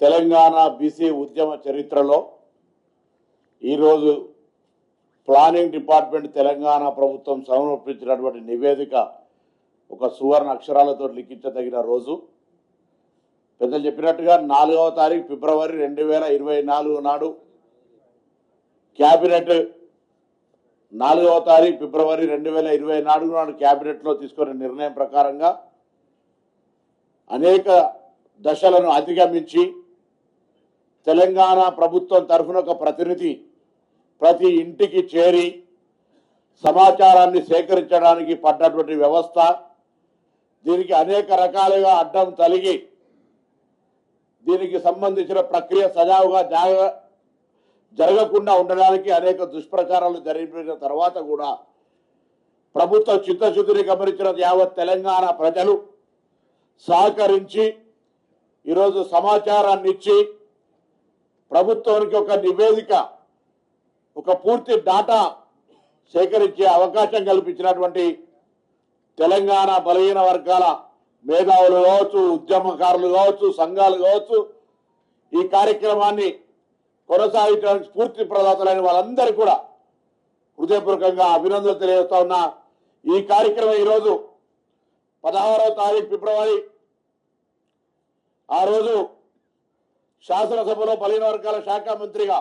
Telangana BC ఉద్యమ చరిత్రలో ఈరోజు ప్లానింగ్ డిపార్ట్మెంట్ తెలంగాణ ప్రభుత్వం సమర్పించినటువంటి నివేదిక ఒక సువర్ణ అక్షరాలతో లిఖించదగిన రోజు. పెద్దలు చెప్పినట్టుగా 4వ తారీఖు ఫిబ్రవరి 2024 నాడు క్యాబినెట్ 4వ తారీఖు ఫిబ్రవరి 2024 నాడు క్యాబినెట్లో తీసుకున్న నిర్ణయం ప్రకారంగా అనేక దశలను అధిగమించి తెలంగాణ ప్రభుత్వం తరఫున ఒక ప్రతినిధి ప్రతి ఇంటికి చేరి సమాచారాన్ని సేకరించడానికి పడ్డటువంటి వ్యవస్థ, దీనికి అనేక రకాలుగా అడ్డం తలిగి దీనికి సంబంధించిన ప్రక్రియ సజావుగా జరగకుండా ఉండడానికి అనేక దుష్ప్రచారాలు జరిపిన తర్వాత కూడా ప్రభుత్వ చిత్తశుద్ధిని గమనించిన యావత్ తెలంగాణ ప్రజలు సహకరించి ఈరోజు సమాచారాన్ని ఇచ్చి ప్రభుత్వానికి ఒక నివేదిక, ఒక పూర్తి డాటా సేకరించే అవకాశం కల్పించినటువంటి తెలంగాణ బలహీన వర్గాల మేధావులు కావచ్చు, ఉద్యమకారులు కావచ్చు, సంఘాలు కావచ్చు, ఈ కార్యక్రమాన్ని కొనసాగించడానికి స్ఫూర్తి ప్రదాతలైన వాళ్ళందరూ కూడా హృదయపూర్వకంగా అభినందనలు తెలియజేస్తా ఉన్నా. ఈ కార్యక్రమం ఈరోజు 16వ తారీఖు ఫిబ్రవరి, ఆ రోజు శాసనసభలో బలహీన వర్గాల శాఖ మంత్రిగా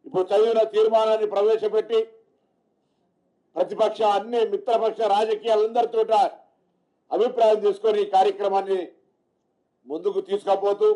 ఇప్పుడు చదివిన తీర్మానాన్ని ప్రవేశపెట్టి ప్రతిపక్ష అన్ని మిత్రపక్ష రాజకీయాలందరితో అభిప్రాయం తీసుకొని ఈ కార్యక్రమాన్ని ముందుకు తీసుకుపోతూ